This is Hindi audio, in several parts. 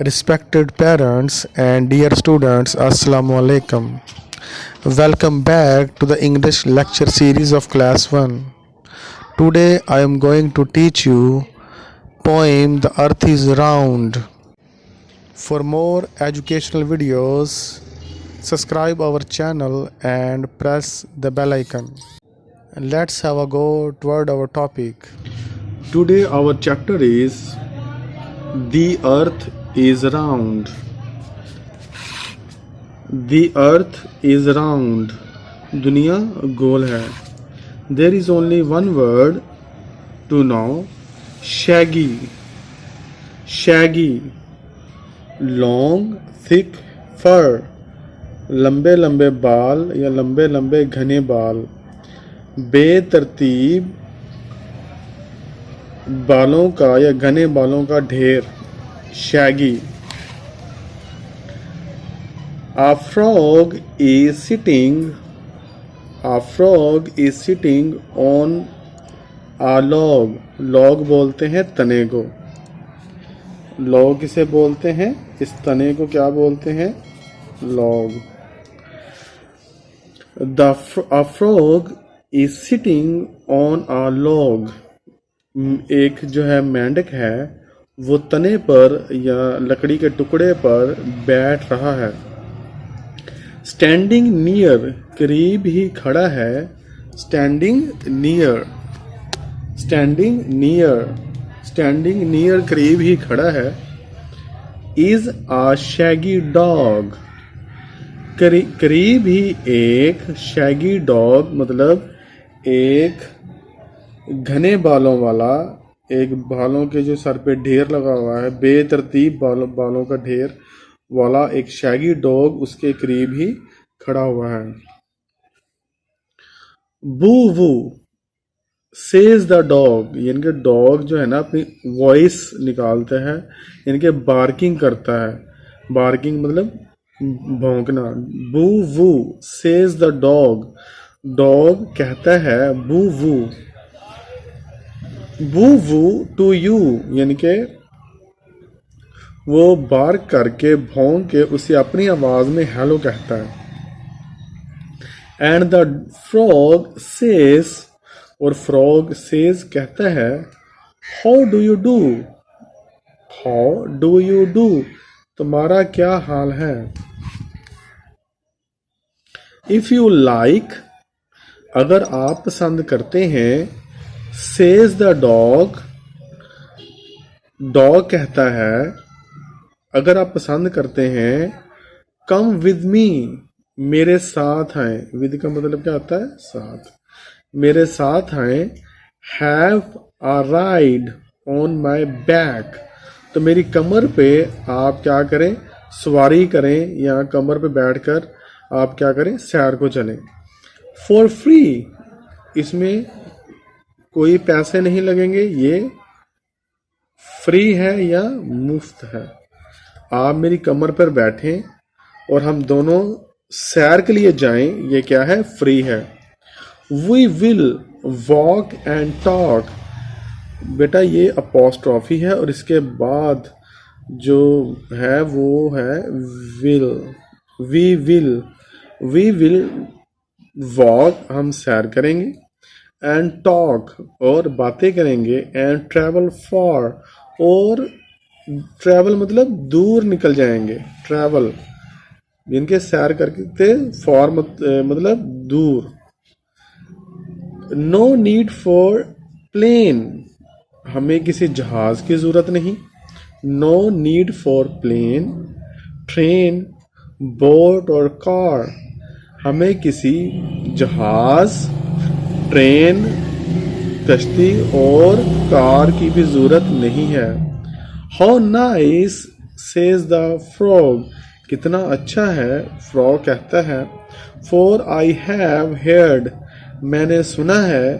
Respected parents and dear students, Assalamu alaikum. Welcome back to the English lecture series of class 1. Today I am going to teach you poem The Earth is Round. For more educational videos, subscribe our channel and press the bell icon. Let's have a go toward our topic. Today our chapter is The Earth is Round. The earth is round. दुनिया गोल है. There is only one word to know. Shaggy. Shaggy. Long, thick fur. लंबे लंबे बाल या लंबे लंबे घने बाल. बेतरतीब बालों का या घने बालों का ढेर. Shaggy. A frog is sitting on a log. log बोलते हैं तने को. log किसे बोलते हैं? इस तने को क्या बोलते हैं? log. A frog is sitting on a log. एक जो है मेंढक है वो तने पर या लकड़ी के टुकड़े पर बैठ रहा है. स्टैंडिंग नियर करीब ही खड़ा है. स्टैंडिंग नियर करीब ही खड़ा है. Is a shaggy dog. करीब ही एक. शैगी डॉग मतलब एक घने बालों वाला, एक बालों के जो सर पे ढेर लगा हुआ है, बेतरतीब बालों का ढेर वाला एक शैगी डॉग उसके करीब ही खड़ा हुआ है. बू वू सेज द डॉग. यानी कि डॉग जो है ना अपनी वॉइस निकालता है, यानी कि बार्किंग करता है. बार्किंग मतलब भौंकना. बू वू सेज द डॉग. डॉग कहता है बू वू. बू वू टू यू यानी कि वो बार्क करके भौंक के उसे अपनी आवाज में हेलो कहता है. एंड द फ्रॉग सेज, और फ्रॉग सेज कहता है how do you do. How do you do तुम्हारा क्या हाल है. इफ यू लाइक अगर आप पसंद करते हैं. सेज द डॉग डॉग कहता है अगर आप पसंद करते हैं. कम विद मी मेरे साथ आए. विद का मतलब क्या होता है? साथ. मेरे साथ आए. Have a ride on my back. तो मेरी कमर पे आप क्या करें? सवारी करें, या कमर पे बैठकर आप क्या करें? सैर को चलें. फॉर फ्री इसमें कोई पैसे नहीं लगेंगे. ये फ्री है या मुफ्त है. आप मेरी कमर पर बैठें और हम दोनों सैर के लिए जाएं. ये क्या है? फ्री है. We will walk and talk. बेटा ये अपॉस्ट्रॉफी है और इसके बाद जो है वो है विल. वी विल वॉक हम सैर करेंगे. एंड टॉक और बातें करेंगे. एंड ट्रैवल फॉर और ट्रैवल मतलब दूर निकल जाएंगे. ट्रैवल इनके सैर करके फॉर मतलब दूर. नो नीड फॉर प्लेन हमें किसी जहाज की जरूरत नहीं. No need for plane. Train, boat और कार हमें किसी जहाज, ट्रेन, कश्ती और कार की भी जरूरत नहीं है. How nice says the frog. कितना अच्छा है. फ्रॉग कहता है. फॉर आई हैव हेard मैंने सुना है.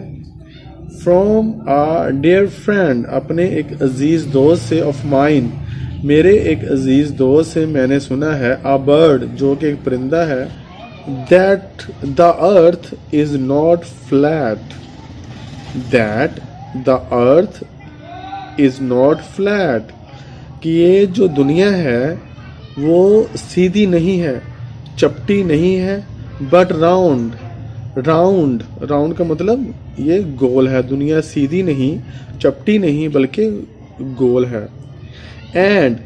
फ्रॉम अ डियर फ्रेंड अपने एक अजीज दोस्त से. ऑफ माइन मेरे एक अजीज दोस्त से मैंने सुना है. अ बर्ड जो कि एक परिंदा है. that the earth is not flat. That the earth is not flat कि ये जो दुनिया है वो सीधी नहीं है, चपटी नहीं है, बट राउंड। राउंड राउंड का मतलब ये गोल है। दुनिया सीधी नहीं, चपटी नहीं, बल्कि गोल है। And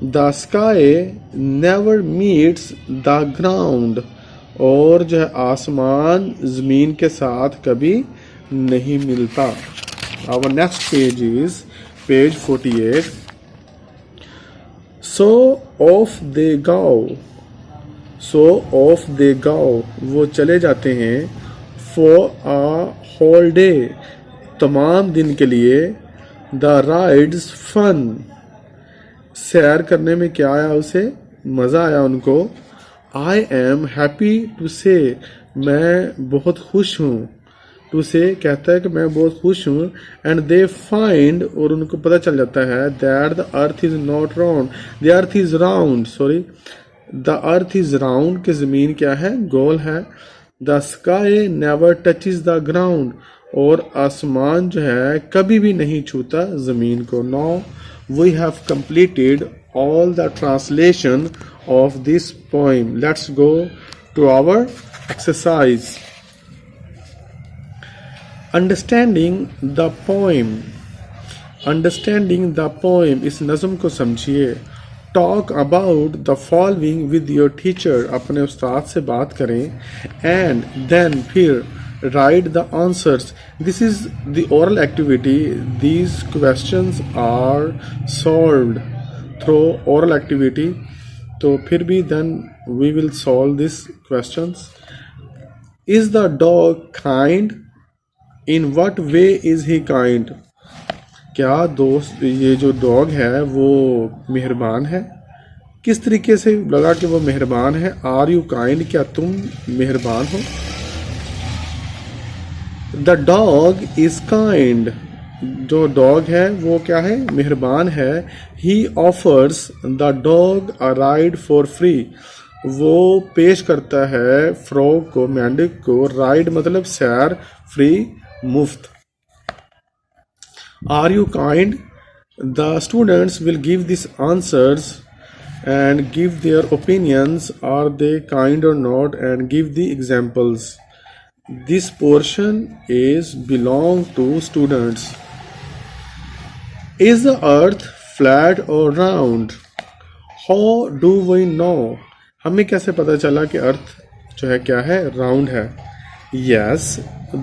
the sky never meets the ground, और जो है आसमान ज़मीन के साथ कभी नहीं मिलता। Our next page is page 48। So off they go, so off they गाओ, वो चले जाते हैं। फॉर अ होल डे, तमाम दिन के लिए। द राइड्स फन, सैर करने में क्या आया उसे, मज़ा आया उनको। आई एम हैप्पी टू से, मैं बहुत खुश हूँ। टू से कहता है कि मैं बहुत खुश हूँ। एंड दे फाइंड, और उनको पता चल जाता है, that the earth is not round, the earth is round, sorry the earth is round, कि ज़मीन क्या है, गोल है। The sky never touches the ground, और आसमान जो है कभी भी नहीं छूता ज़मीन को। Now we have completed all the translation of this poem. Let's go to our exercise. Understanding the poem. Understanding the poem, इस नज़म को समझिए। Talk about the following with your teacher, अपने उस्ताद से बात करें। And then फिर write the answers. This is the oral activity. These questions are solved through oral activity. तो फिर भी then we will solve these questions. Is the dog kind? In what way is he kind? क्या दोस्त ये जो डॉग है वो मेहरबान है? किस तरीके से लगा कि वो मेहरबान है? आर यू काइंड, क्या तुम मेहरबान हो? द डॉग इज काइंड, जो डॉग है वो क्या है, मेहरबान है। He offers the dog a ride for free, वो पेश करता है फ्रॉग को, मेंढक को। राइड मतलब सैर, फ्री मुफ्त। Are you kind? The students will give this answers and give their opinions, are they kind or not, and give the examples. This portion is belong to students. Is the earth flat or round? How do we know? हमें कैसे पता चला कि अर्थ जो है क्या है, राउंड है? Yes,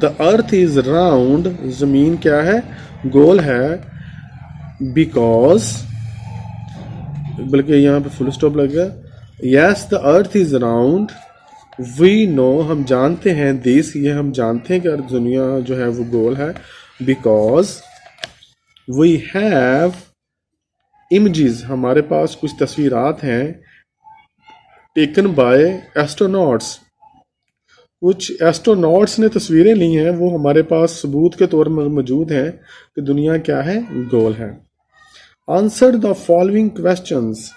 the earth is round, जमीन क्या है, गोल है। Because, बल्कि यहाँ पे फुल स्टॉप लगेगा। Yes the earth is round, we know, हम जानते हैं। दिस, ये हम जानते हैं कि अर्थ दुनिया जो है वो गोल है। बिकॉज वी हैव इमेजेस, हमारे पास कुछ तस्वीरात हैं। टेकन बाय एस्ट्रोनॉट्स, कुछ एस्ट्रोनॉट्स ने तस्वीरें ली हैं, वो हमारे पास सबूत के तौर पर मौजूद हैं कि दुनिया क्या है, गोल है। आंसर द फॉलोइंग क्वेश्चंस,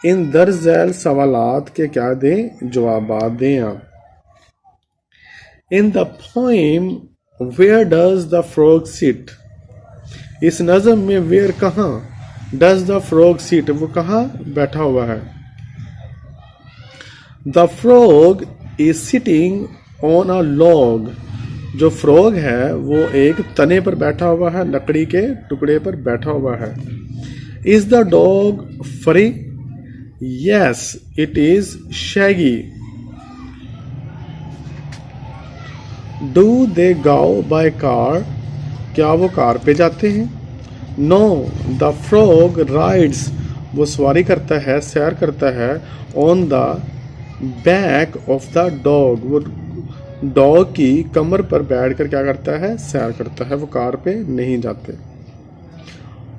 इन दर्ज झैल सवालात के क्या दें, जवाबात दें आप। In the poem where does the frog sit, इस नज़म में वेयर कहाँ, डज द फ्रॉग सिट, वो कहाँ बैठा हुआ है। The frog is sitting on a log, जो फ्रॉग है वो एक तने पर बैठा हुआ है, लकड़ी के टुकड़े पर बैठा हुआ है। Is the dog furry? Yes, it is shaggy. Do they go by car? क्या वो कार पे जाते हैं? No, the frog rides. वो सवारी करता है, सैर करता है। On the back of the dog. वो डॉग की कमर पर बैठकर क्या करता है, सैर करता है। वो कार पे नहीं जाते।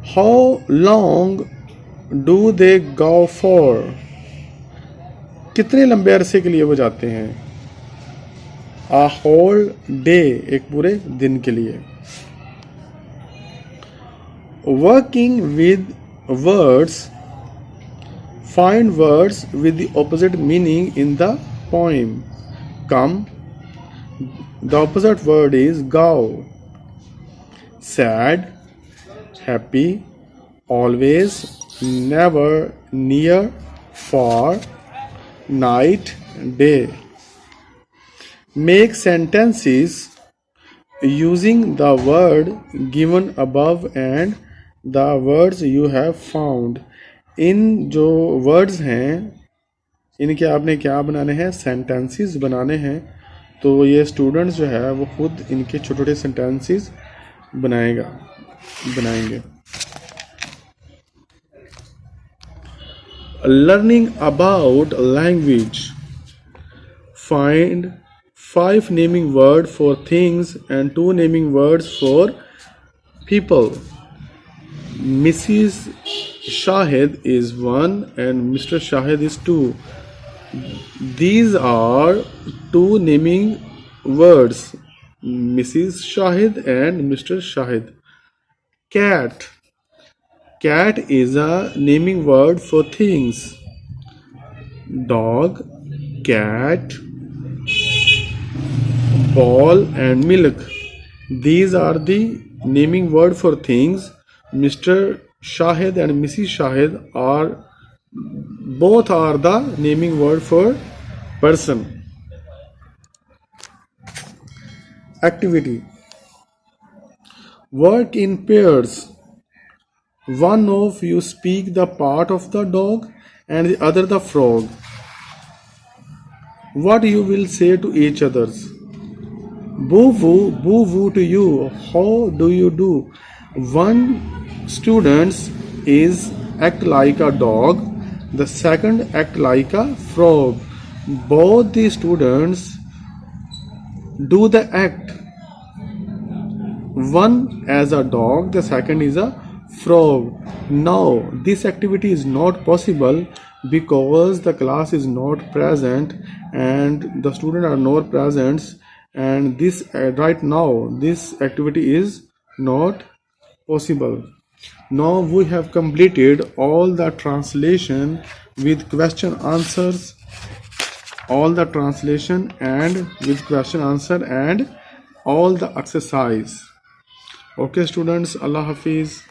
How long do they go for? कितने लंबे अरसे के लिए वो जाते हैं? A whole day, एक पूरे दिन के लिए। Working with words, find words with the opposite meaning in the poem. Come, the opposite word is go. Sad, happy, always, never, near, far, night, day. Make sentences using the word given above and the words you have found. इन जो words हैं इनके आपने क्या बनाने हैं, sentences बनाने हैं. तो ये स्टूडेंट्स जो है वो खुद इनके छोटे छोटे sentences बनाएंगे. Learning about language. Find 5 naming words for things and 2 naming words for people. Mrs. Shahid is 1 and Mr. Shahid is 2. These are 2 naming words, Mrs. Shahid and Mr. Shahid. Cat. Cat is a naming word for things. Dog, cat, ball and milk. These are the naming word for things. Mr. Shahid and Mrs. Shahid both are the naming word for person. Activity. Work in pairs. One of you speak the part of the dog and the other the frog. What you will say to each others? Boo woo to you. How do you do? One student is act like a dog, the second act like a frog. Both the students do the act. One as a dog, the second is a frog. Now this activity is not possible because the class is not present and the students are not present, and this right now this activity is not possible. Now we have completed all the translation with question answers, all the translation and with question answer and all the exercise. Okay students, Allah Hafiz.